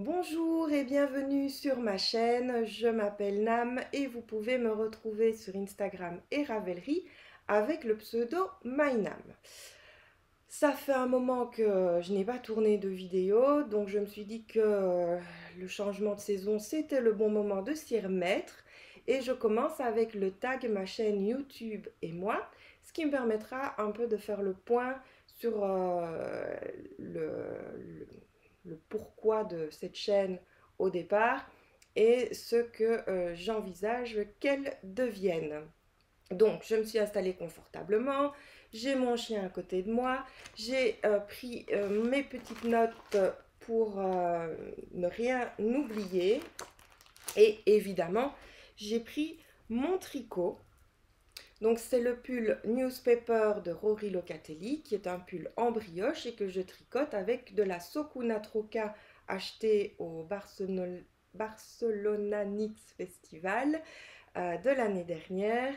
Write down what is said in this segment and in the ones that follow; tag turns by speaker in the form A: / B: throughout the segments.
A: Bonjour et bienvenue sur ma chaîne, je m'appelle Nam et vous pouvez me retrouver sur Instagram et Ravelry avec le pseudo MyNam. Ça fait un moment que je n'ai pas tourné de vidéo, donc je me suis dit que le changement de saison c'était le bon moment de s'y remettre et je commence avec le tag ma chaîne YouTube et moi, ce qui me permettra un peu de faire le point sur le, le- le pourquoi de cette chaîne au départ et ce que j'envisage qu'elle devienne. Donc, je me suis installée confortablement, j'ai mon chien à côté de moi, j'ai pris mes petites notes pour ne rien oublier et évidemment, j'ai pris mon tricot. Donc, c'est le pull Newspaper de Rory Locatelli qui est un pull en brioche et que je tricote avec de la Sokuna Troca achetée au Barcelona Knits Festival de l'année dernière.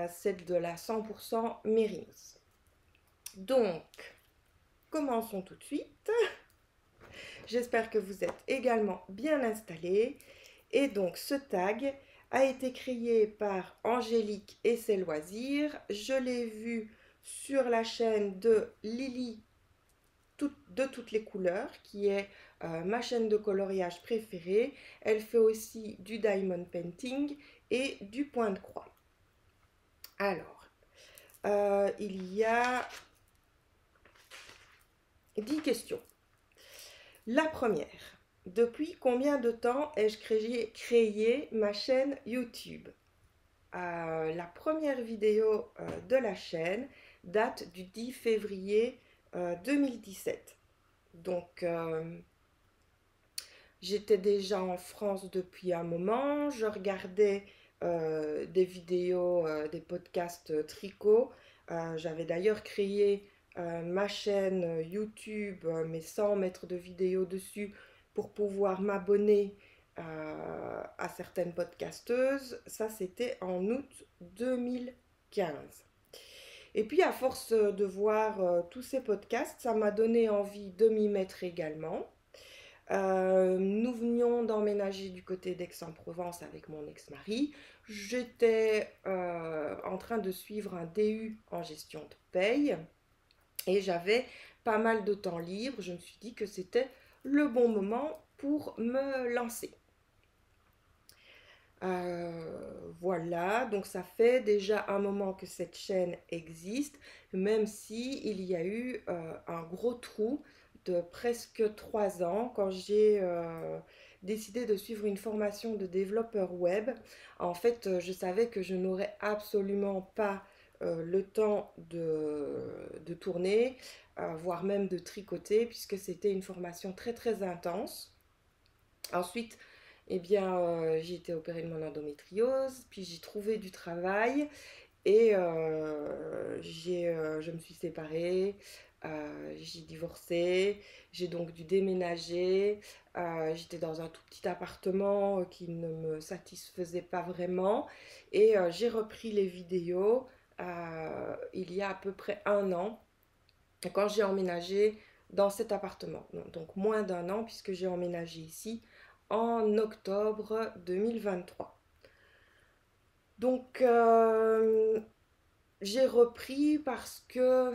A: C'est de la 100% Mérinos. Donc, commençons tout de suite. J'espère que vous êtes également bien installés. Et donc, ce tag a été créé par Angélique et ses loisirs. Je l'ai vu sur la chaîne de Lily de toutes les couleurs, qui est ma chaîne de coloriage préférée. Elle fait aussi du diamond painting et du point de croix. Alors, il y a 10 questions. La première, depuis combien de temps ai-je créé ma chaîne YouTube? La première vidéo de la chaîne date du 10 février 2017. Donc, j'étais déjà en France depuis un moment. Je regardais des vidéos, des podcasts tricot. J'avais d'ailleurs créé ma chaîne YouTube, mais sans mettre de vidéos dessus, pour pouvoir m'abonner à certaines podcasteuses. Ça, c'était en août 2015. Et puis, à force de voir tous ces podcasts, ça m'a donné envie de m'y mettre également. Nous venions d'emménager du côté d'Aix-en-Provence avec mon ex-mari. J'étais en train de suivre un DU en gestion de paye et j'avais pas mal de temps libre. Je me suis dit que c'était le bon moment pour me lancer. Voilà, donc ça fait déjà un moment que cette chaîne existe, même si il y a eu un gros trou de presque 3 ans quand j'ai décidé de suivre une formation de développeur web. En fait, je savais que je n'aurais absolument pas le temps de tourner, voire même de tricoter, puisque c'était une formation très très intense. Ensuite, eh bien, j'ai été opérée de mon endométriose, puis j'ai trouvé du travail et je me suis séparée, j'ai divorcé, j'ai donc dû déménager. J'étais dans un tout petit appartement qui ne me satisfaisait pas vraiment et j'ai repris les vidéos il y a à peu près un an quand j'ai emménagé dans cet appartement. Donc moins d'un an puisque j'ai emménagé ici en octobre 2023. Donc j'ai repris parce que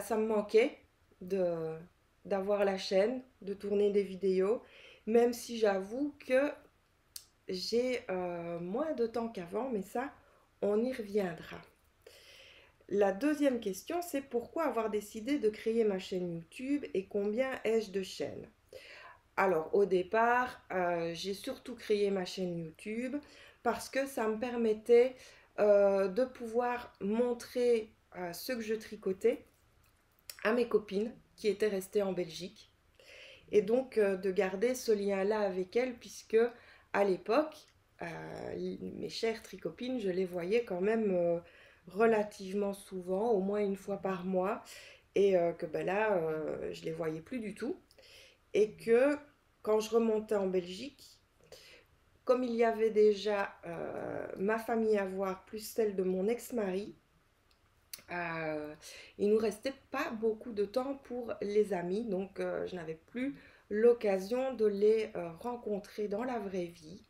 A: ça me manquait de d'avoir la chaîne, de tourner des vidéos, même si j'avoue que j'ai moins de temps qu'avant, mais ça, on y reviendra. La deuxième question, c'est pourquoi avoir décidé de créer ma chaîne YouTube et combien ai-je de chaînes? Alors, au départ, j'ai surtout créé ma chaîne YouTube parce que ça me permettait de pouvoir montrer ce que je tricotais à mes copines qui étaient restées en Belgique et donc de garder ce lien-là avec elles puisque à l'époque, mes chères tricopines, je les voyais quand même relativement souvent, au moins une fois par mois et que là, je les voyais plus du tout et que quand je remontais en Belgique, comme il y avait déjà ma famille à voir, plus celle de mon ex-mari, il nous restait pas beaucoup de temps pour les amis, donc je n'avais plus l'occasion de les rencontrer dans la vraie vie.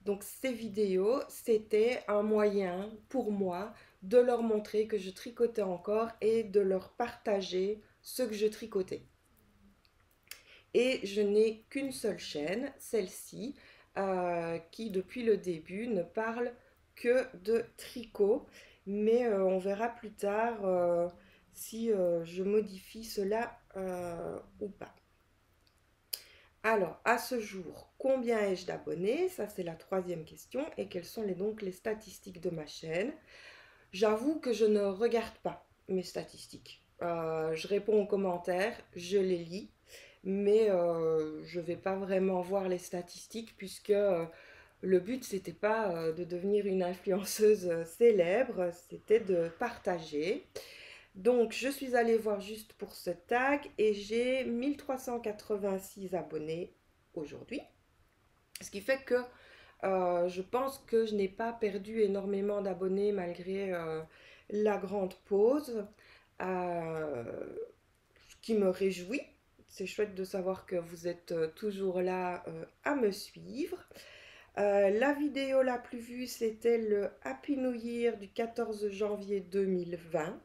A: Donc ces vidéos, c'était un moyen pour moi de leur montrer que je tricotais encore et de leur partager ce que je tricotais. Et je n'ai qu'une seule chaîne, celle-ci, qui depuis le début ne parle que de tricot. Mais on verra plus tard si je modifie cela ou pas. Alors, à ce jour, combien ai-je d'abonnés? Ça, c'est la troisième question. Et quelles sont donc les statistiques de ma chaîne? J'avoue que je ne regarde pas mes statistiques. Je réponds aux commentaires, je les lis, mais je ne vais pas vraiment voir les statistiques puisque le but, c'était pas de devenir une influenceuse célèbre, c'était de partager. Donc, je suis allée voir juste pour ce tag et j'ai 1386 abonnés aujourd'hui. Ce qui fait que je pense que je n'ai pas perdu énormément d'abonnés malgré la grande pause, euh, ce qui me réjouit. C'est chouette de savoir que vous êtes toujours là à me suivre. La vidéo la plus vue, c'était le Happy New Year du 14 janvier 2020,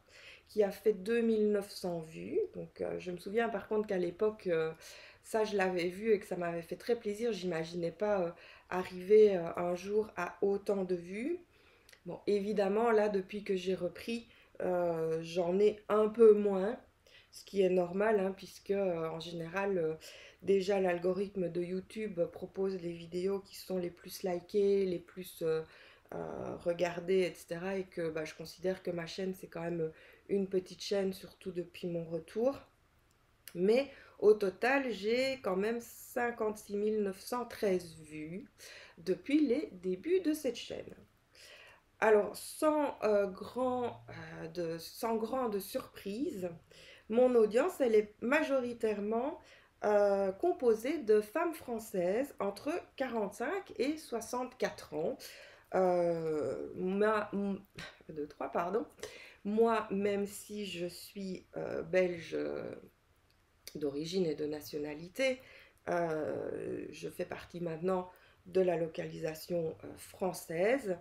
A: qui a fait 2900 vues. Donc je me souviens par contre qu'à l'époque, ça je l'avais vu et que ça m'avait fait très plaisir. J'imaginais pas arriver un jour à autant de vues. Bon, évidemment, là, depuis que j'ai repris, j'en ai un peu moins, ce qui est normal, hein, puisque en général, déjà l'algorithme de YouTube propose les vidéos qui sont les plus likées, les plus regardées, etc. Et que bah, je considère que ma chaîne, c'est quand même une petite chaîne, surtout depuis mon retour. Mais au total, j'ai quand même 56 913 vues depuis les débuts de cette chaîne. Alors, sans grande surprise, mon audience, elle est majoritairement composée de femmes françaises entre 45 et 64 ans. Deux, trois, pardon. Moi, même si je suis belge d'origine et de nationalité, je fais partie maintenant de la localisation française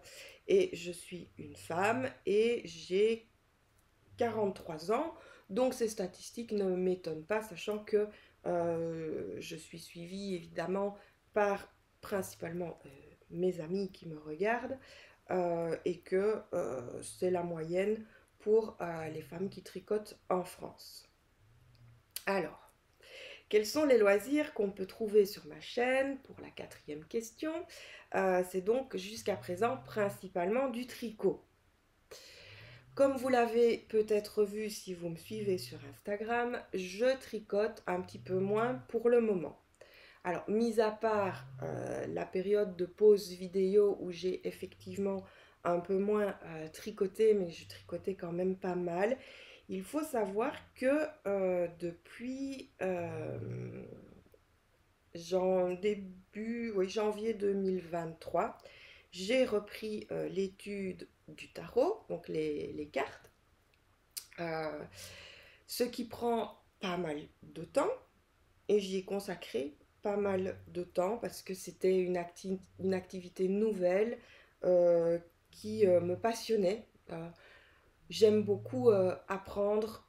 A: et je suis une femme et j'ai 43 ans. Donc ces statistiques ne m'étonnent pas, sachant que je suis suivie évidemment par principalement mes amis qui me regardent et que c'est la moyenne pour les femmes qui tricotent en France. Alors, quels sont les loisirs qu'on peut trouver sur ma chaîne? Pour la quatrième question, c'est donc jusqu'à présent principalement du tricot. Comme vous l'avez peut-être vu si vous me suivez sur Instagram, je tricote un petit peu moins pour le moment. Alors, mis à part la période de pause vidéo où j'ai effectivement un peu moins tricoté, mais je tricotais quand même pas mal, il faut savoir que depuis janvier 2023, j'ai repris l'étude du tarot, donc les cartes, ce qui prend pas mal de temps et j'y ai consacré pas mal de temps parce que c'était une activité nouvelle qui me passionnait. J'aime beaucoup apprendre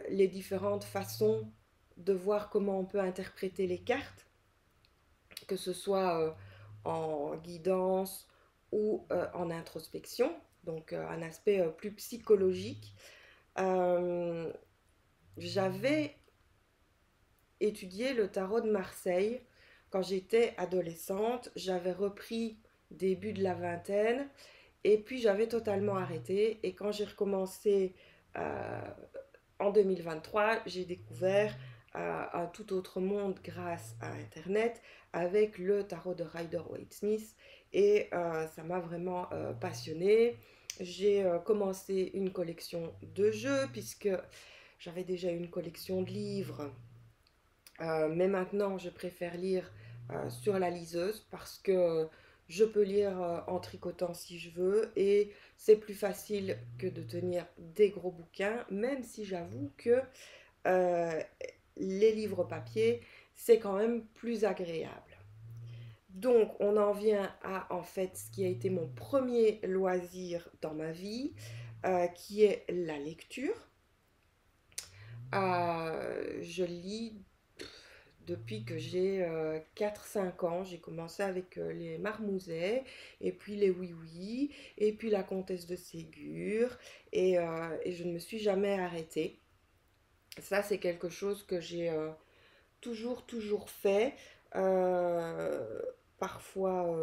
A: les différentes façons de voir comment on peut interpréter les cartes, que ce soit en guidance ou en introspection, donc un aspect plus psychologique. Euh, J'avais étudié le tarot de Marseille quand j'étais adolescente. J'avais repris début de la vingtaine et puis j'avais totalement arrêté. Et quand j'ai recommencé euh, en 2023, j'ai découvert un tout autre monde grâce à Internet avec le tarot de Rider-Waite-Smith et ça m'a vraiment passionnée. J'ai commencé une collection de jeux puisque j'avais déjà une collection de livres, mais maintenant je préfère lire sur la liseuse parce que je peux lire en tricotant si je veux et c'est plus facile que de tenir des gros bouquins, même si j'avoue que euh, les livres papier, c'est quand même plus agréable. Donc, on en vient à, en fait, ce qui a été mon premier loisir dans ma vie, qui est la lecture. Je lis depuis que j'ai 4-5 ans. J'ai commencé avec les Marmousets, et puis les Oui-Oui, et puis la Comtesse de Ségur, et je ne me suis jamais arrêtée. Ça, c'est quelque chose que j'ai toujours fait, euh, parfois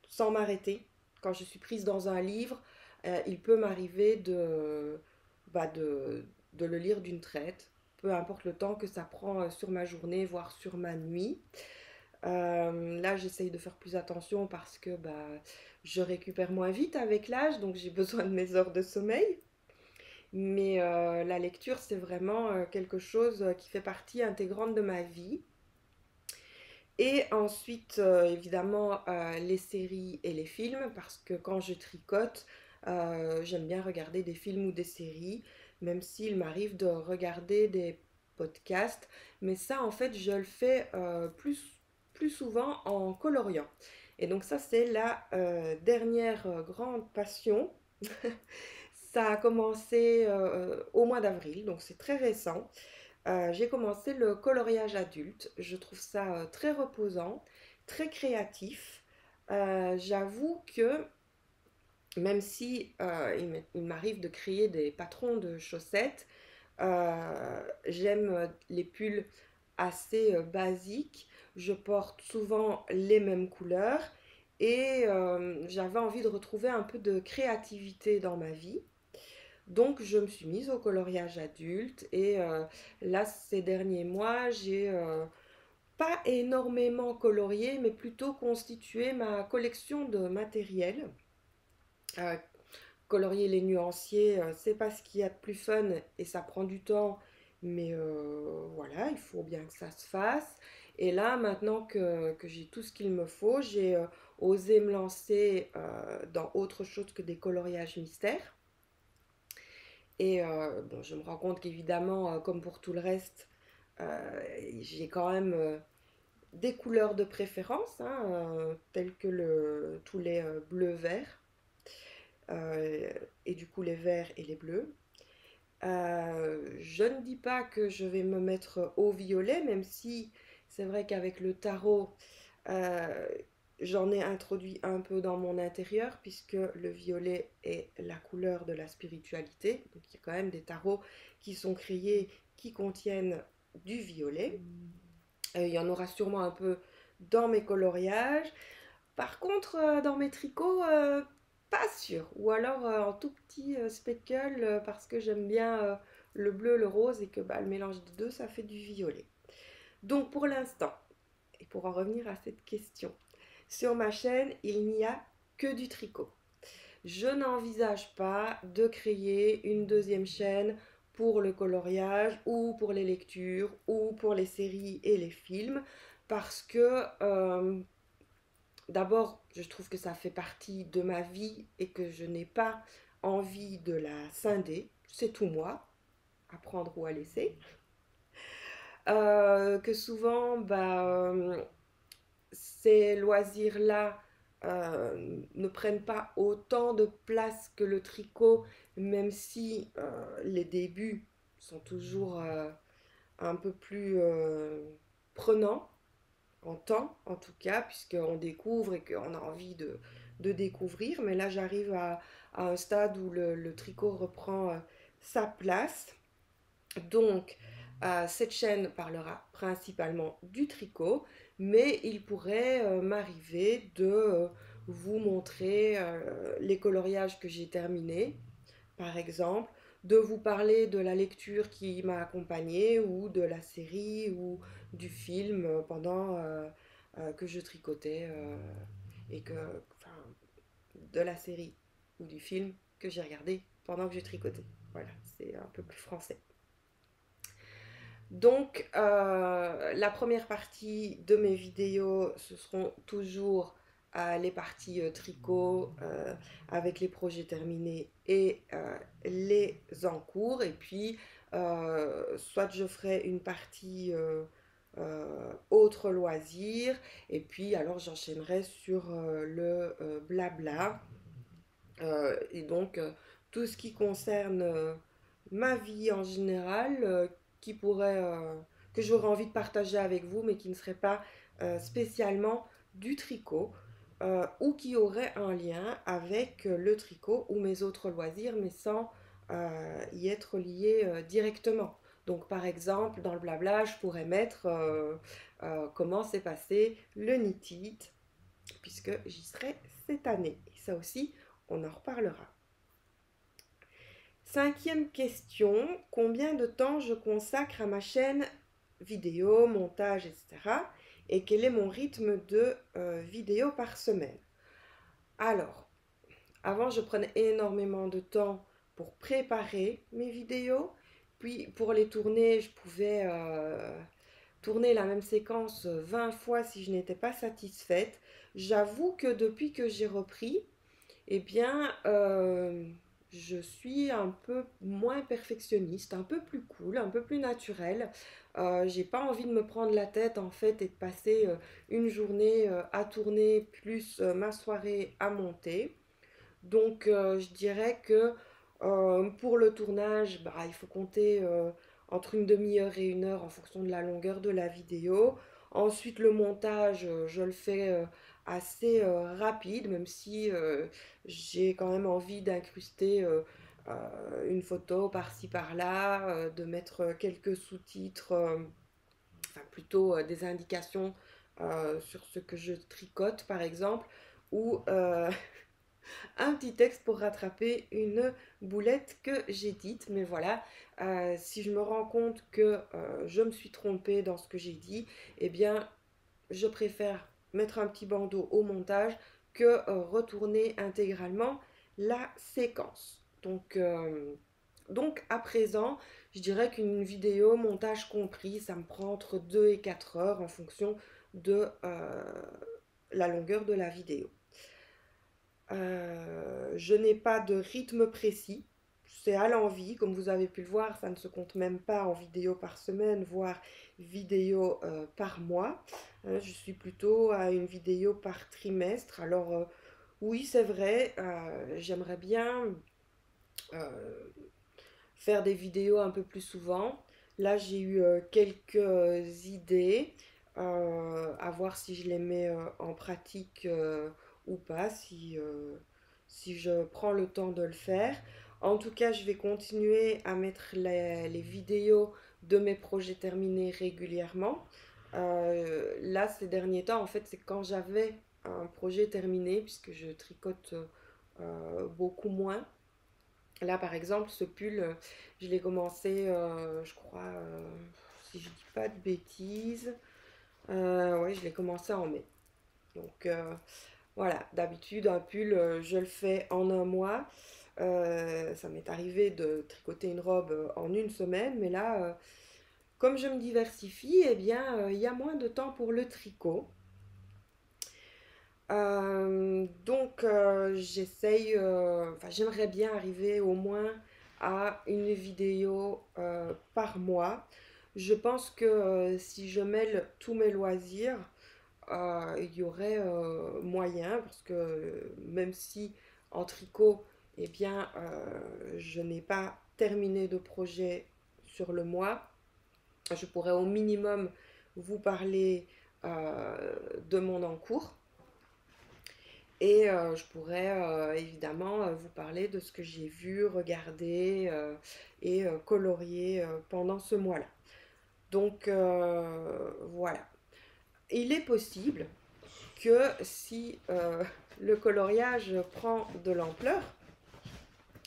A: sans m'arrêter. Quand je suis prise dans un livre, il peut m'arriver bah, de le lire d'une traite, peu importe le temps que ça prend sur ma journée, voire sur ma nuit. Là, j'essaye de faire plus attention parce que bah, je récupère moins vite avec l'âge, donc j'ai besoin de mes heures de sommeil. Mais la lecture, c'est vraiment quelque chose qui fait partie intégrante de ma vie. Et ensuite, évidemment, les séries et les films, parce que quand je tricote, j'aime bien regarder des films ou des séries, même s'il m'arrive de regarder des podcasts. Mais ça, en fait, je le fais plus souvent en coloriant. Et donc ça, c'est la dernière grande passion. Ça a commencé au mois d'avril, donc c'est très récent. J'ai commencé le coloriage adulte. Je trouve ça très reposant, très créatif. J'avoue que même si il m'arrive de créer des patrons de chaussettes, j'aime les pulls assez basiques. Je porte souvent les mêmes couleurs et j'avais envie de retrouver un peu de créativité dans ma vie. Donc, je me suis mise au coloriage adulte et là, ces derniers mois, j'ai pas énormément colorié, mais plutôt constitué ma collection de matériel. Euh, Colorier les nuanciers, c'est pas ce qu'il y a de plus fun et ça prend du temps, mais voilà, il faut bien que ça se fasse. Et là, maintenant que j'ai tout ce qu'il me faut, j'ai osé me lancer dans autre chose que des coloriages mystères. Et bon, je me rends compte qu'évidemment, comme pour tout le reste, j'ai quand même des couleurs de préférence, hein, telles que tous les bleus-verts, euh, et du coup les verts et les bleus. Je ne dis pas que je vais me mettre au violet, même si c'est vrai qu'avec le tarot, euh, j'en ai introduit un peu dans mon intérieur, puisque le violet est la couleur de la spiritualité. Donc il y a quand même des tarots qui sont créés qui contiennent du violet. Il y en aura sûrement un peu dans mes coloriages. Par contre, dans mes tricots, pas sûr. Ou alors en tout petit speckle, parce que j'aime bien le bleu, le rose, et que bah, le mélange des deux, ça fait du violet. Donc pour l'instant, et pour en revenir à cette question, sur ma chaîne, il n'y a que du tricot. Je n'envisage pas de créer une deuxième chaîne pour le coloriage ou pour les lectures ou pour les séries et les films, parce que d'abord, je trouve que ça fait partie de ma vie et que je n'ai pas envie de la scinder. C'est tout moi, à prendre ou à laisser. Que souvent, bah, ces loisirs-là ne prennent pas autant de place que le tricot, même si les débuts sont toujours un peu plus prenants, en temps en tout cas, puisqu'on découvre et qu'on a envie de découvrir. Mais là, j'arrive à un stade où le tricot reprend sa place. Donc, cette chaîne parlera principalement du tricot, mais il pourrait m'arriver de vous montrer les coloriages que j'ai terminés, par exemple, de vous parler de la lecture qui m'a accompagnée ou de la série ou du film pendant que je tricotais et que, enfin, de la série ou du film que j'ai regardé pendant que je tricotais. Voilà, c'est un peu plus français. Donc, la première partie de mes vidéos, ce seront toujours les parties tricot avec les projets terminés et les en cours. Et puis, Soit je ferai une partie autre loisir, et puis alors j'enchaînerai sur le blabla. Et donc, tout ce qui concerne ma vie en général, qui pourrait, que j'aurais envie de partager avec vous, mais qui ne serait pas spécialement du tricot, ou qui aurait un lien avec le tricot ou mes autres loisirs, mais sans y être lié directement. Donc, par exemple, dans le blabla, je pourrais mettre comment s'est passé le Knit, puisque j'y serai cette année. Et ça aussi, on en reparlera. Cinquième question, combien de temps je consacre à ma chaîne vidéo, montage, etc. Et quel est mon rythme de vidéo par semaine? Alors, avant, je prenais énormément de temps pour préparer mes vidéos. Puis, pour les tourner, je pouvais tourner la même séquence 20 fois si je n'étais pas satisfaite. J'avoue que depuis que j'ai repris, eh bien, je suis un peu moins perfectionniste, un peu plus cool, un peu plus naturel. J'ai pas envie de me prendre la tête en fait et de passer une journée à tourner plus ma soirée à monter. Donc, je dirais que pour le tournage, bah, il faut compter entre une demi-heure et une heure en fonction de la longueur de la vidéo. Ensuite, le montage, je le fais assez rapide, même si j'ai quand même envie d'incruster une photo par-ci par-là, de mettre quelques sous-titres, enfin plutôt des indications sur ce que je tricote par exemple, ou un petit texte pour rattraper une boulette que j'ai dite. Mais voilà, si je me rends compte que je me suis trompée dans ce que j'ai dit, eh bien, je préfère mettre un petit bandeau au montage que retourner intégralement la séquence. Donc à présent, je dirais qu'une vidéo, montage compris, ça me prend entre 2 et 4 heures en fonction de la longueur de la vidéo. Je n'ai pas de rythme précis, c'est à l'envie, comme vous avez pu le voir, ça ne se compte même pas en vidéo par semaine, voire vidéo par mois. Je suis plutôt à une vidéo par trimestre. Alors oui, c'est vrai, j'aimerais bien euh, faire des vidéos un peu plus souvent. Là, j'ai eu quelques idées, à voir si je les mets en pratique ou pas, si je prends le temps de le faire. En tout cas, je vais continuer à mettre les vidéos de mes projets terminés régulièrement. Là, ces derniers temps, en fait, c'est quand j'avais un projet terminé, puisque je tricote beaucoup moins. Là, par exemple, ce pull, je l'ai commencé, je crois, si je dis pas de bêtises, ouais, je l'ai commencé en mai. Donc voilà, d'habitude, un pull, je le fais en un mois. Ça m'est arrivé de tricoter une robe en une semaine, mais là, comme je me diversifie, eh bien, il y a moins de temps pour le tricot. Donc j'essaye, enfin j'aimerais bien arriver au moins à une vidéo par mois. Je pense que si je mêle tous mes loisirs, il y aurait moyen, parce que même si en tricot, eh bien, je n'ai pas terminé de projet sur le mois, je pourrais au minimum vous parler de mon encours. Et je pourrais évidemment vous parler de ce que j'ai vu, regardé et colorié pendant ce mois-là. Donc voilà. Il est possible que si le coloriage prend de l'ampleur,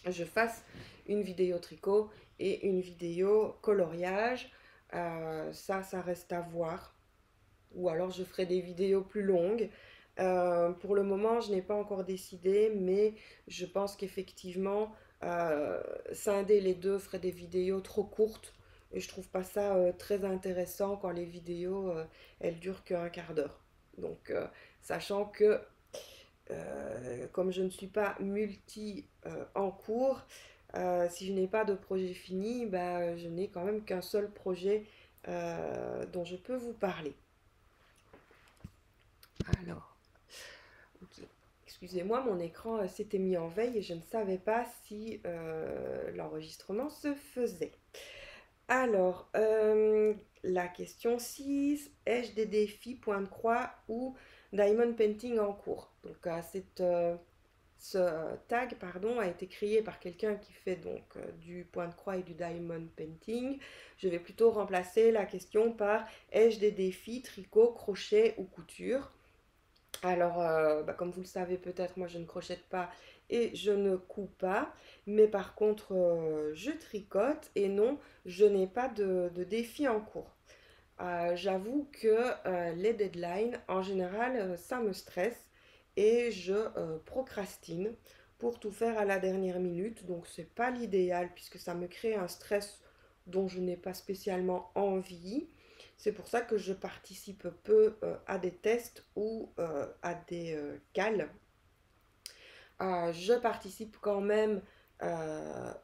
A: je fasse une vidéo tricot et une vidéo coloriage. Ça reste à voir. Ou alors je ferai des vidéos plus longues. Pour le moment, je n'ai pas encore décidé, mais je pense qu'effectivement, scinder les deux ferait des vidéos trop courtes. Et je trouve pas ça très intéressant quand les vidéos, elles durent qu'un quart d'heure. Donc, sachant que comme je ne suis pas multi en cours, Si je n'ai pas de projet fini, bah, je n'ai quand même qu'un seul projet dont je peux vous parler. Alors, ok. Excusez-moi, mon écran s'était mis en veille et je ne savais pas si l'enregistrement se faisait. Alors, la question 6, ai-je des défis point de croix ou diamond painting en cours? Donc, ce tag pardon, a été créé par quelqu'un qui fait donc du point de croix et du diamond painting. Je vais plutôt remplacer la question par ai-je des défis tricot, crochet ou couture? Alors, bah, comme vous le savez peut-être, moi je ne crochète pas et je ne couds pas, mais par contre je tricote et non, je n'ai pas de défi en cours. J'avoue que les deadlines, en général, ça me stresse et je procrastine pour tout faire à la dernière minute. Donc, c'est pas l'idéal puisque ça me crée un stress dont je n'ai pas spécialement envie. C'est pour ça que je participe peu à des tests ou à des cales. Je participe quand même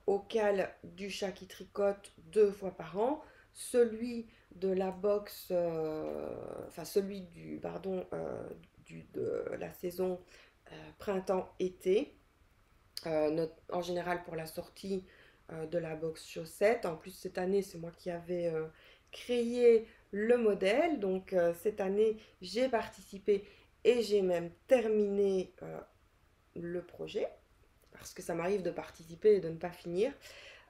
A: au cal du chat qui tricote 2 fois par an, celui de la box, enfin celui du, pardon, de la saison printemps-été, en général pour la sortie de la box chaussette. En plus cette année c'est moi qui avais créé le modèle, donc cette année j'ai participé et j'ai même terminé le projet, parce que ça m'arrive de participer et de ne pas finir.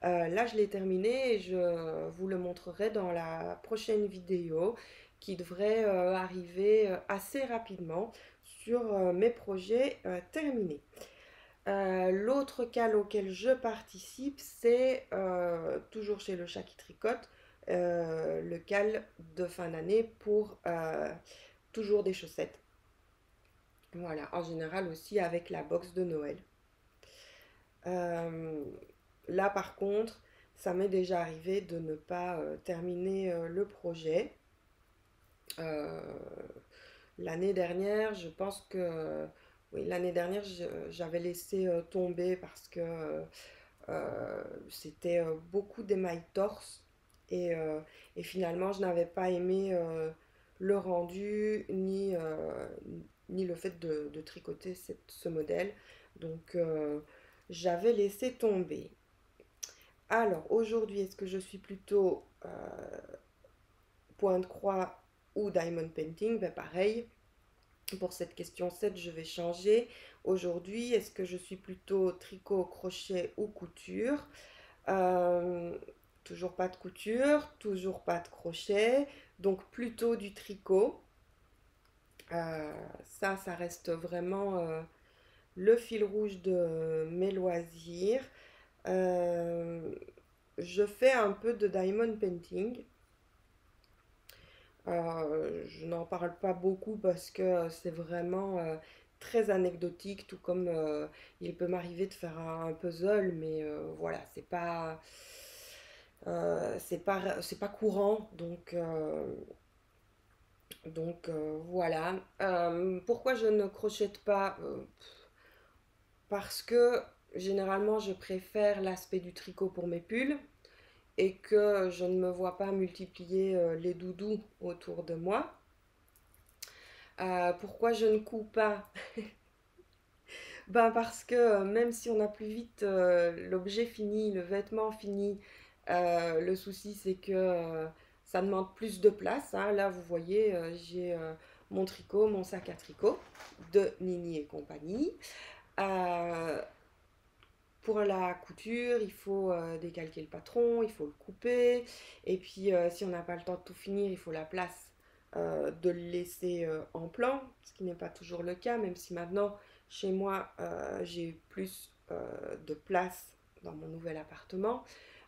A: Là, je l'ai terminé et je vous le montrerai dans la prochaine vidéo qui devrait arriver assez rapidement sur mes projets terminés. L'autre cal auquel je participe, c'est toujours chez le chat qui tricote, le cal de fin d'année pour toujours des chaussettes. Voilà, en général aussi avec la box de Noël. Euh, Là, par contre, ça m'est déjà arrivé de ne pas terminer le projet. Euh, L'année dernière, je pense que... Oui, l'année dernière, j'avais laissé tomber parce que c'était beaucoup d'émail torse. Et, euh, et finalement, je n'avais pas aimé le rendu ni le fait de tricoter ce modèle. Donc, j'avais laissé tomber. Alors, aujourd'hui, est-ce que je suis plutôt point de croix ou diamond painting? Ben, pareil, pour cette question 7, je vais changer. Aujourd'hui, est-ce que je suis plutôt tricot, crochet ou couture? Euh, Toujours pas de couture, toujours pas de crochet, donc plutôt du tricot. Ça reste vraiment le fil rouge de mes loisirs. Euh, je fais un peu de diamond painting. Je n'en parle pas beaucoup parce que c'est vraiment très anecdotique, tout comme il peut m'arriver de faire un puzzle, mais voilà, c'est pas courant, donc voilà. Pourquoi je ne crochète pas? Parce que généralement je préfère l'aspect du tricot pour mes pulls et que je ne me vois pas multiplier les doudous autour de moi. Pourquoi je ne couds pas? Ben parce que même si on a plus vite l'objet fini, le vêtement fini, le souci c'est que ça demande plus de place, hein. Là vous voyez, j'ai mon tricot, mon sac à tricot de Nini et compagnie. Euh, pour la couture, il faut décalquer le patron, il faut le couper. Et puis, si on n'a pas le temps de tout finir, il faut la place de le laisser en plan, ce qui n'est pas toujours le cas, même si maintenant, chez moi, j'ai plus de place dans mon nouvel appartement.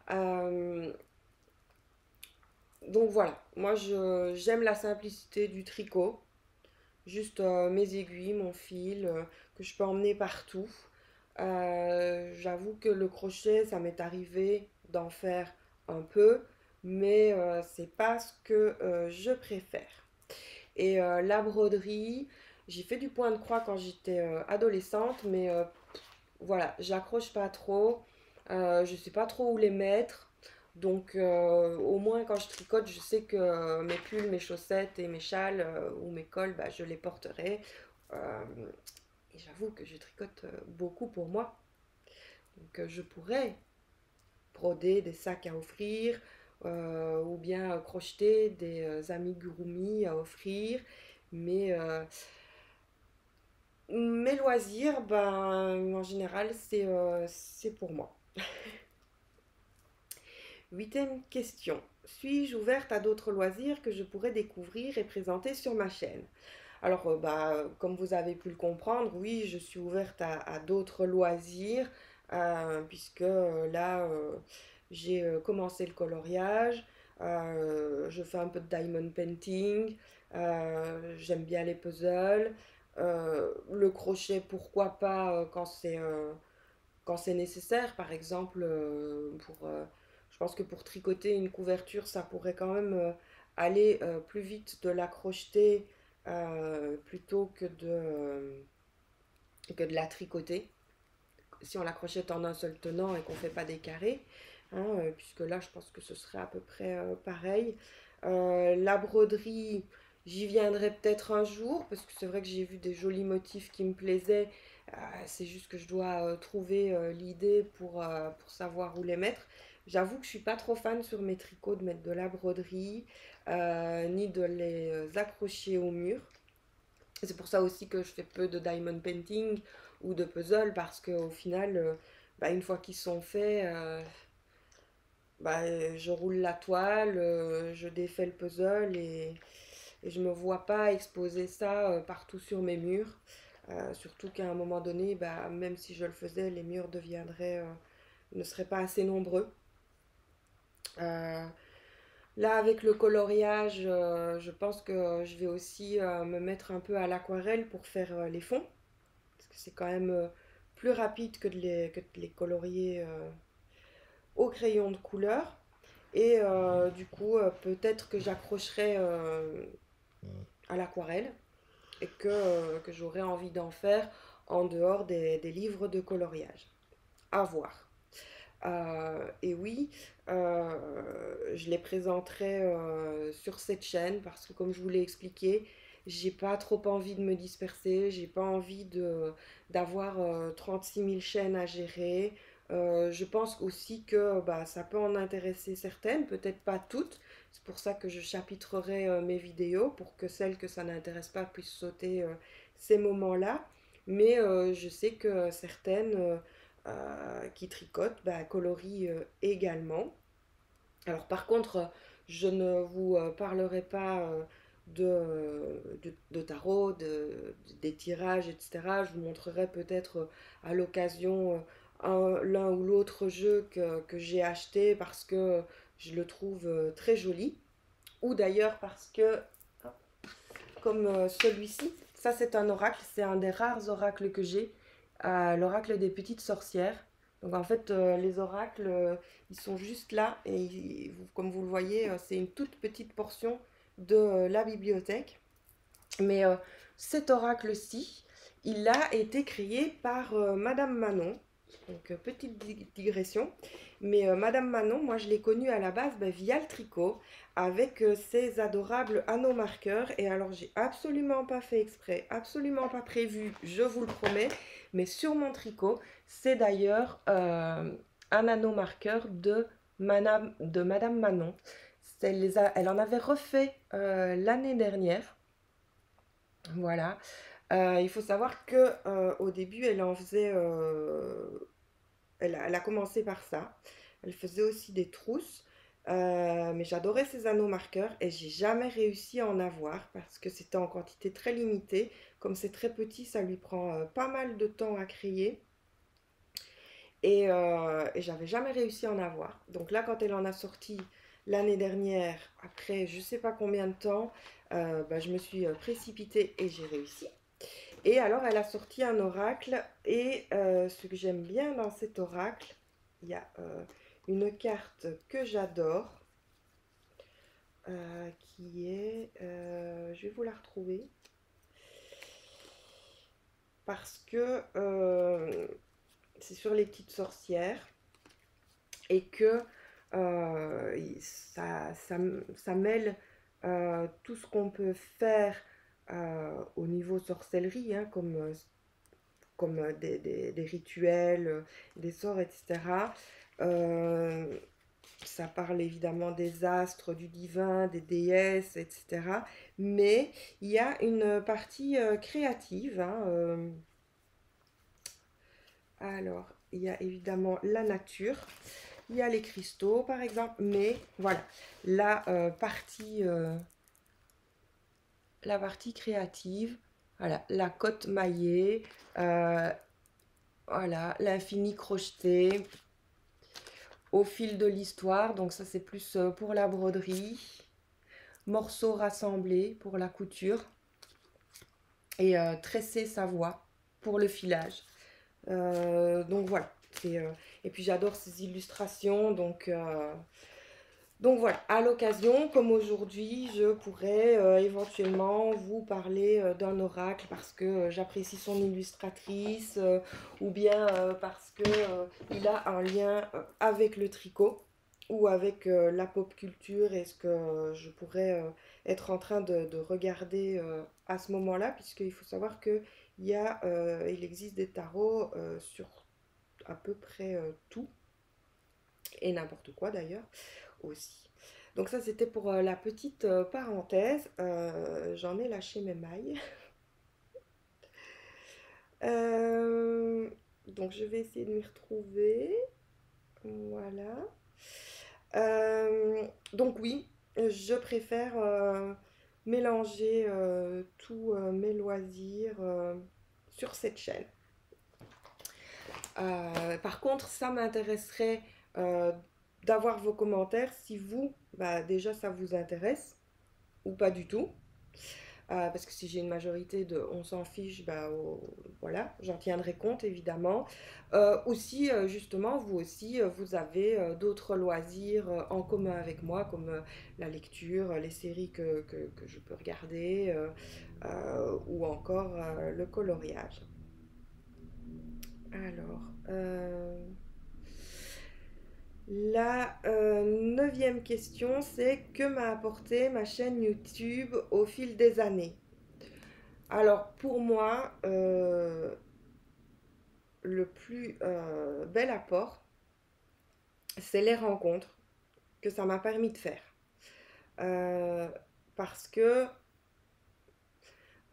A: Euh, donc voilà, moi j'aime la simplicité du tricot. Juste mes aiguilles, mon fil, que je peux emmener partout. J'avoue que le crochet, ça m'est arrivé d'en faire un peu, mais c'est pas ce que je préfère. Et la broderie, j'ai fait du point de croix quand j'étais adolescente, mais voilà, j'accroche pas trop. Je sais pas trop où les mettre. Donc au moins quand je tricote, je sais que mes pulls, mes chaussettes et mes châles ou mes cols, bah, je les porterai. Euh, et j'avoue que je tricote beaucoup pour moi. Donc je pourrais broder des sacs à offrir ou bien crocheter des amigurumis à offrir. Mais mes loisirs, ben, en général, c'est pour moi. Huitième question. Suis-je ouverte à d'autres loisirs que je pourrais découvrir et présenter sur ma chaîne? Alors, bah, comme vous avez pu le comprendre, oui, je suis ouverte à d'autres loisirs, puisque là, j'ai commencé le coloriage, je fais un peu de diamond painting, j'aime bien les puzzles, le crochet, pourquoi pas quand c'est nécessaire, par exemple, je pense que pour tricoter une couverture, ça pourrait quand même aller plus vite de la crocheter plutôt que de la tricoter. Si on la crochette en un seul tenant et qu'on ne fait pas des carrés, hein, puisque là, je pense que ce serait à peu près pareil. La broderie, j'y viendrai peut-être un jour, parce que c'est vrai que j'ai vu des jolis motifs qui me plaisaient. C'est juste que je dois trouver l'idée pour savoir où les mettre. J'avoue que je suis pas trop fan sur mes tricots de mettre de la broderie, ni de les accrocher au mur. C'est pour ça aussi que je fais peu de diamond painting ou de puzzle, parce qu'au final, bah, une fois qu'ils sont faits, bah, je roule la toile, je défais le puzzle et je me vois pas exposer ça partout sur mes murs. Surtout qu'à un moment donné, bah, même si je le faisais, les murs ne seraient pas assez nombreux. Euh, Là, avec le coloriage, je pense que je vais aussi me mettre un peu à l'aquarelle pour faire les fonds. Parce que c'est quand même plus rapide que de les colorier au crayon de couleur. Et du coup, peut-être que j'accrocherai à l'aquarelle et que j'aurai envie d'en faire en dehors des livres de coloriage. À voir. Et oui, je les présenterai sur cette chaîne parce que comme je vous l'ai expliqué, j'ai pas trop envie de me disperser, j'ai pas envie d'avoir 36 000 chaînes à gérer. Je pense aussi que bah, ça peut en intéresser certaines, peut-être pas toutes. C'est pour ça que je chapitrerai mes vidéos pour que celles que ça n'intéresse pas puissent sauter ces moments-là. Mais je sais que certaines qui tricotent, bah, colorient également. Alors par contre, je ne vous parlerai pas de tarot, des tirages, etc. Je vous montrerai peut-être à l'occasion l'un ou l'autre jeu que j'ai acheté parce que je le trouve très joli. Ou d'ailleurs parce que, comme celui-ci, ça c'est un oracle, c'est un des rares oracles que j'ai, l'oracle des petites sorcières. Donc en fait, les oracles, ils sont juste là et comme vous le voyez, c'est une toute petite portion de la bibliothèque. Mais cet oracle-ci, il a été créé par Madame Manon. Donc petite digression. Mais Madame Manon, moi je l'ai connue à la base bah, via le tricot avec ses adorables anneaux marqueurs. Et alors j'ai absolument pas fait exprès, absolument pas prévu, je vous le promets. Mais sur mon tricot, c'est d'ailleurs un anneau marqueur de Madame Manon. Elle en avait refait l'année dernière. Voilà. Il faut savoir que au début, elle a commencé par ça. Elle faisait aussi des trousses. Mais j'adorais ces anneaux marqueurs et j'ai jamais réussi à en avoir parce que c'était en quantité très limitée. Comme c'est très petit, ça lui prend pas mal de temps à créer. Et j'avais jamais réussi à en avoir. Donc là, quand elle en a sorti l'année dernière, après je sais pas combien de temps, bah, je me suis précipitée et j'ai réussi. Et alors, elle a sorti un oracle. Et ce que j'aime bien dans cet oracle, il y a une carte que j'adore, qui est... je vais vous la retrouver. Parce que c'est sur les petites sorcières. et que ça mêle tout ce qu'on peut faire au niveau sorcellerie, hein, comme des rituels, des sorts, etc. Euh, Ça parle évidemment des astres, du divin, des déesses, etc. Mais il y a une partie créative, hein, alors, il y a évidemment la nature, il y a les cristaux par exemple, mais voilà, la, euh, partie, euh, la partie créative, voilà, la cotte maillée, euh, voilà, l'infini crocheté, au fil de l'histoire, donc ça c'est plus pour la broderie, morceaux rassemblés pour la couture et tresser sa voie pour le filage. Donc voilà. Et puis j'adore ces illustrations, donc voilà, à l'occasion, comme aujourd'hui, je pourrais éventuellement vous parler d'un oracle parce que j'apprécie son illustratrice ou bien parce que il a un lien avec le tricot ou avec la pop culture et ce que je pourrais être en train de regarder à ce moment-là, puisqu'il faut savoir que il existe des tarots sur à peu près tout et n'importe quoi d'ailleurs aussi. Donc ça c'était pour la petite parenthèse. J'en ai lâché mes mailles. Euh, donc je vais essayer de m'y retrouver. Voilà. Donc oui, je préfère mélanger tous mes loisirs sur cette chaîne. Par contre, ça m'intéresserait euh, d'avoir vos commentaires si vous, bah, déjà ça vous intéresse ou pas du tout. Parce que si j'ai une majorité de on s'en fiche, bah, voilà, j'en tiendrai compte évidemment. Ou si justement vous aussi vous avez d'autres loisirs en commun avec moi, comme la lecture, les séries que je peux regarder, ou encore le coloriage. Alors, la neuvième question, c'est que m'a apporté ma chaîne YouTube au fil des années? Alors, pour moi, le plus bel apport, c'est les rencontres que ça m'a permis de faire. Euh, Parce que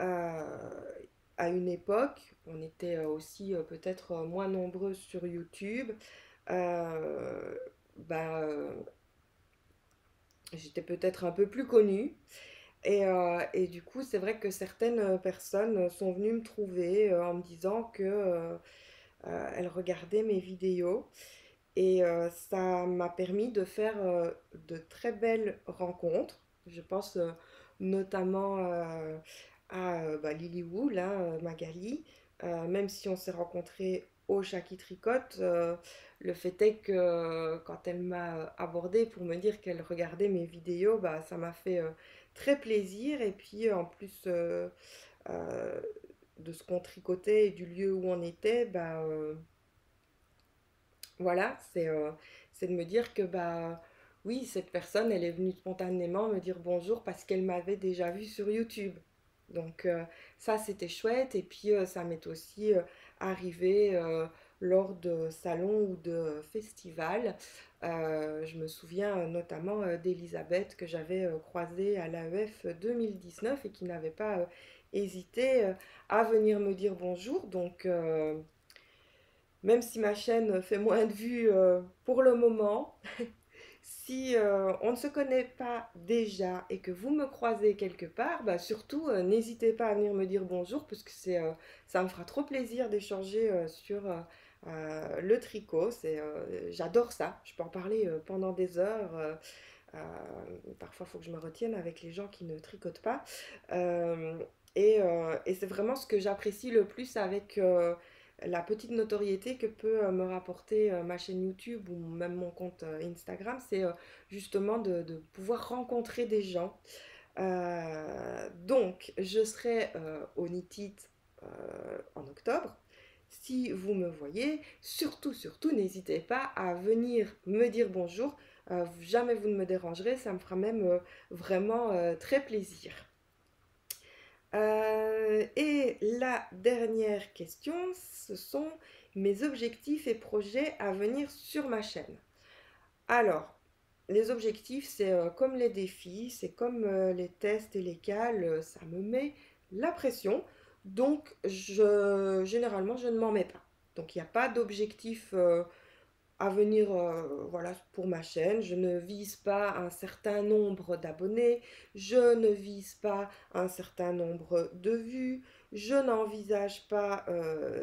A: euh, à une époque, on était aussi peut-être moins nombreux sur YouTube. Euh, bah, J'étais peut-être un peu plus connue. Et du coup, c'est vrai que certaines personnes sont venues me trouver en me disant que elles regardaient mes vidéos. Et ça m'a permis de faire de très belles rencontres. Je pense notamment à bah, Lily Wu, là, Magali. Même si on s'est rencontrés au Chaki Tricote, le fait est que quand elle m'a abordé pour me dire qu'elle regardait mes vidéos, bah, ça m'a fait très plaisir. Et puis en plus euh, de ce qu'on tricotait et du lieu où on était, bah, voilà, c'est de me dire que bah oui, cette personne, elle est venue spontanément me dire bonjour parce qu'elle m'avait déjà vu sur YouTube. Donc ça, c'était chouette. Et puis ça m'est aussi arrivé lors de salons ou de festivals. Je me souviens notamment d'Elisabeth que j'avais croisée à l'AEF 2019 et qui n'avait pas hésité à venir me dire bonjour. Donc même si ma chaîne fait moins de vues pour le moment, si on ne se connaît pas déjà et que vous me croisez quelque part, bah surtout n'hésitez pas à venir me dire bonjour parce que ça me fera trop plaisir d'échanger sur le tricot. J'adore ça. Je peux en parler pendant des heures. Euh, Parfois, il faut que je me retienne avec les gens qui ne tricotent pas. Euh, et c'est vraiment ce que j'apprécie le plus avec la petite notoriété que peut me rapporter ma chaîne YouTube ou même mon compte Instagram, c'est justement de pouvoir rencontrer des gens. Donc, je serai au NITIT en octobre. si vous me voyez, surtout, surtout, n'hésitez pas à venir me dire bonjour. Jamais vous ne me dérangerez, ça me fera même vraiment très plaisir. Et la dernière question, ce sont mes objectifs et projets à venir sur ma chaîne. Alors, les objectifs, c'est comme les défis, c'est comme les tests et les cals, ça me met la pression. Donc, généralement, je ne m'en mets pas. Donc, il n'y a pas d'objectif à venir voilà, pour ma chaîne. Je ne vise pas un certain nombre d'abonnés, je ne vise pas un certain nombre de vues, je n'envisage pas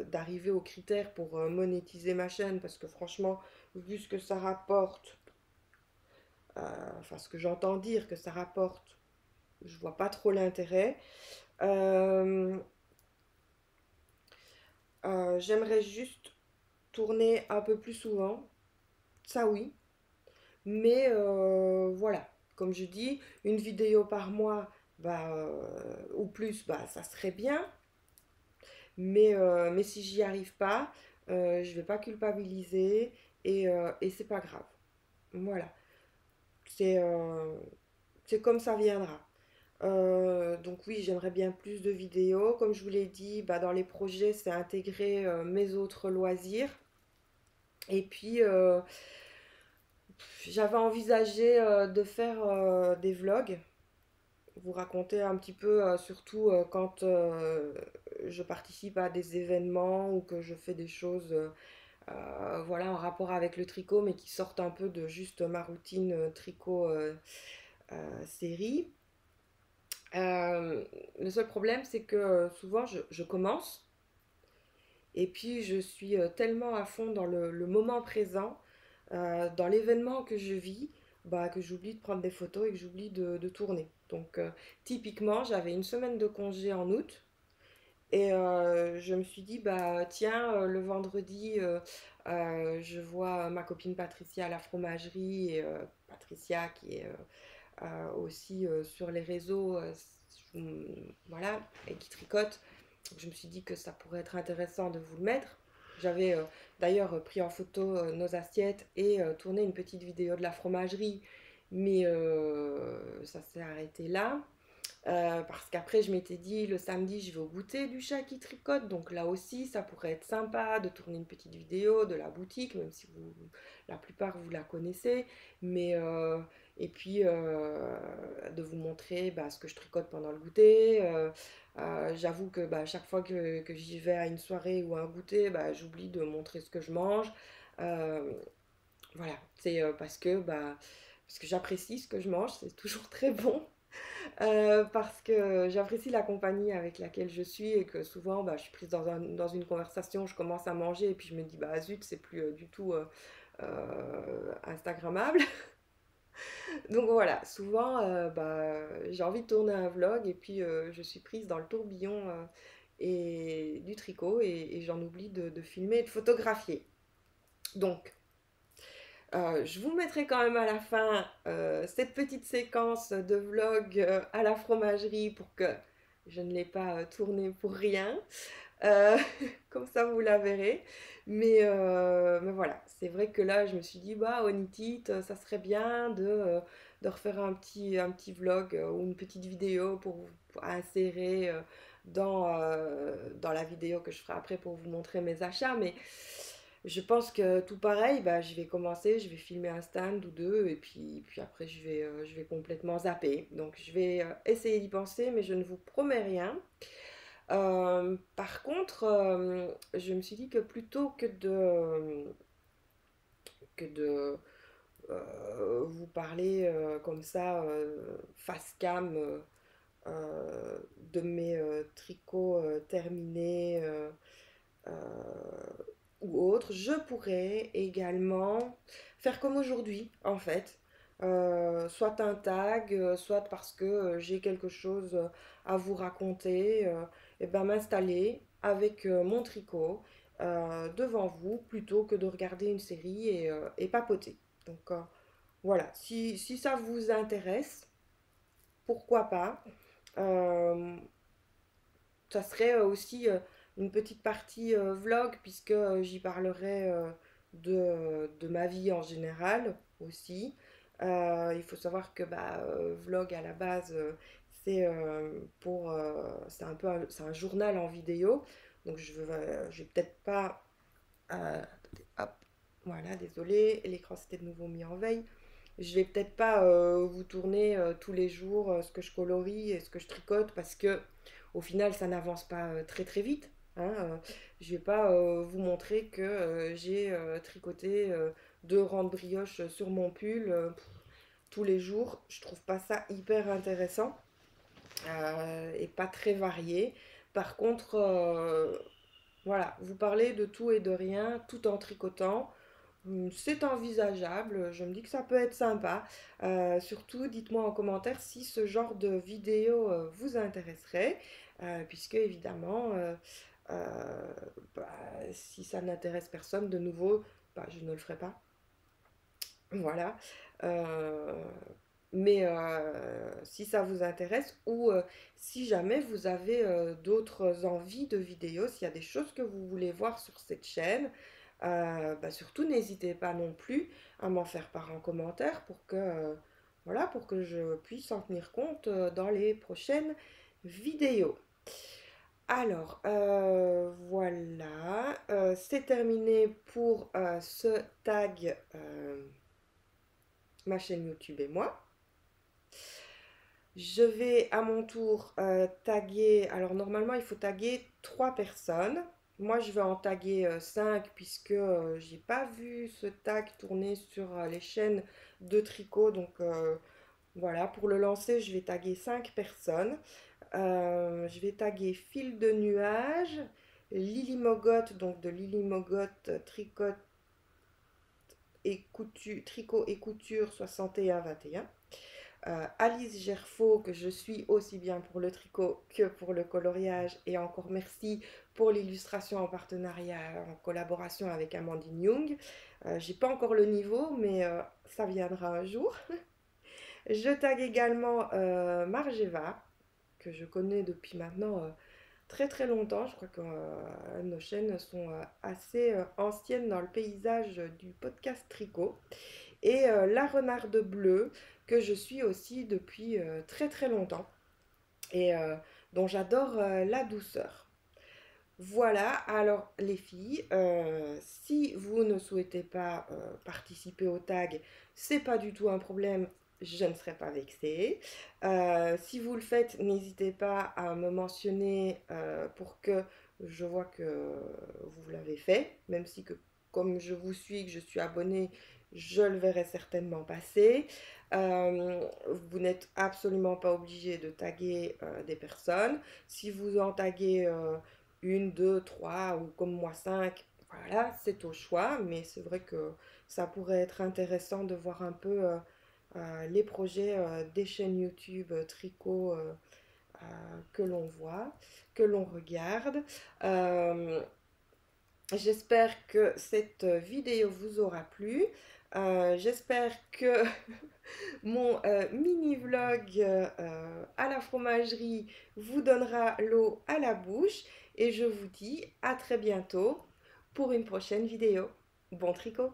A: d'arriver aux critères pour monétiser ma chaîne parce que franchement, vu ce que ça rapporte, enfin ce que j'entends dire que ça rapporte, je vois pas trop l'intérêt. Euh, J'aimerais juste tourner un peu plus souvent, ça oui, mais voilà, comme je dis, une vidéo par mois bah, ou plus, bah, ça serait bien, mais si j'y arrive pas, je vais pas culpabiliser et c'est pas grave. Voilà, c'est c'est comme ça viendra. Donc oui, j'aimerais bien plus de vidéos. Comme je vous l'ai dit, bah, dans les projets, c'est intégrer mes autres loisirs. Et puis, j'avais envisagé de faire des vlogs, vous raconter un petit peu, surtout quand je participe à des événements ou que je fais des choses voilà, en rapport avec le tricot, mais qui sortent un peu de juste ma routine tricot série. Le seul problème, c'est que souvent je commence et puis je suis tellement à fond dans le moment présent, dans l'événement que je vis, bah, que j'oublie de prendre des photos et que j'oublie de tourner. Donc typiquement, j'avais une semaine de congé en août et je me suis dit, bah tiens, le vendredi, je vois ma copine Patricia à la fromagerie et Patricia qui est aussi sur les réseaux, voilà, et qui tricote. Je me suis dit que ça pourrait être intéressant de vous le mettre. J'avais d'ailleurs pris en photo nos assiettes et tourné une petite vidéo de la fromagerie, mais ça s'est arrêté là. Parce qu'après, je m'étais dit, le samedi, je vais au goûter du chat qui tricote. Donc là aussi, ça pourrait être sympa de tourner une petite vidéo de la boutique, même si vous, la plupart, vous la connaissez. Mais, et puis, de vous montrer bah, ce que je tricote pendant le goûter. J'avoue que bah, chaque fois que j'y vais à une soirée ou à un goûter, bah, j'oublie de montrer ce que je mange. Euh, voilà, c'est parce que j'apprécie ce que je mange, c'est toujours très bon. Parce que j'apprécie la compagnie avec laquelle je suis et que souvent bah, je suis prise dans une conversation, je commence à manger et puis je me dis bah zut, c'est plus du tout Instagrammable. Donc voilà, souvent bah, j'ai envie de tourner un vlog et puis je suis prise dans le tourbillon et du tricot et j'en oublie de filmer et de photographier. Donc je vous mettrai quand même à la fin cette petite séquence de vlog à la fromagerie pour que je ne l'ai pas tournée pour rien. Euh, Comme ça, vous la verrez. Mais voilà, c'est vrai que là, je me suis dit, bah, Onitit, ça serait bien de refaire un petit vlog ou une petite vidéo pour insérer dans la vidéo que je ferai après pour vous montrer mes achats. Mais je pense que tout pareil, bah, je vais commencer, je vais filmer un stand ou deux et puis après je vais complètement zapper. Donc je vais essayer d'y penser, mais je ne vous promets rien. Par contre, je me suis dit que plutôt que de vous parler comme ça, face cam, de mes tricots terminés ou autres, je pourrais également faire comme aujourd'hui, en fait. Soit un tag, soit parce que j'ai quelque chose à vous raconter, et ben m'installer avec mon tricot devant vous plutôt que de regarder une série et papoter. Donc voilà, si ça vous intéresse, pourquoi pas. Euh, Ça serait aussi une petite partie vlog, puisque j'y parlerai de ma vie en général aussi. Il faut savoir que vlog à la base, c'est un peu c'est un journal en vidéo. Donc je vais peut-être pas. Attendez, hop, voilà, désolé, l'écran s'était de nouveau mis en veille. Je vais peut-être pas vous tourner tous les jours ce que je colorie et ce que je tricote parce que au final ça n'avance pas très très vite. Hein, je vais pas vous montrer que j'ai tricoté 2 rangs de brioche sur mon pull tous les jours. Je trouve pas ça hyper intéressant et pas très varié. Par contre, voilà, vous parlez de tout et de rien tout en tricotant. C'est envisageable, je me dis que ça peut être sympa. Surtout, dites-moi en commentaire si ce genre de vidéo vous intéresserait, puisque évidemment, euh, bah, si ça n'intéresse personne, de nouveau, je ne le ferai pas. Voilà. Euh, mais si ça vous intéresse ou si jamais vous avez d'autres envies de vidéos, s'il y a des choses que vous voulez voir sur cette chaîne, surtout n'hésitez pas non plus à m'en faire part en commentaire pour que, voilà, pour que je puisse en tenir compte dans les prochaines vidéos. Alors, voilà, c'est terminé pour ce tag ma chaîne YouTube et moi. Je vais à mon tour taguer. Alors normalement il faut taguer 3 personnes. Moi je vais en taguer 5 puisque j'ai pas vu ce tag tourner sur les chaînes de tricot. Donc voilà, pour le lancer je vais taguer 5 personnes. Je vais taguer Fil de Nuage, Lily Mogotte, donc de Lily Mogotte tricot et couture 61-21. Alice Gerfaux, que je suis aussi bien pour le tricot que pour le coloriage. Et encore merci pour l'illustration en partenariat, en collaboration avec Amandine Young. J'ai pas encore le niveau, mais ça viendra un jour. Je tag également Margeva, que je connais depuis maintenant très très longtemps. Je crois que nos chaînes sont assez anciennes dans le paysage du podcast tricot. Et la renarde bleue, que je suis aussi depuis très très longtemps et dont j'adore la douceur. Voilà, alors les filles, si vous ne souhaitez pas participer au tag, c'est pas du tout un problème, je ne serai pas vexée. Si vous le faites, n'hésitez pas à me mentionner pour que je vois que vous l'avez fait, même si que comme je vous suis, que je suis abonnée, je le verrai certainement passer. Vous n'êtes absolument pas obligé de taguer des personnes. Si vous en taguez une, deux, trois ou comme moi 5, voilà, c'est au choix, mais c'est vrai que ça pourrait être intéressant de voir un peu les projets des chaînes YouTube tricot que l'on voit, que l'on regarde. Euh, J'espère que cette vidéo vous aura plu. J'espère que mon mini vlog à la fromagerie vous donnera l'eau à la bouche et je vous dis à très bientôt pour une prochaine vidéo. Bon tricot!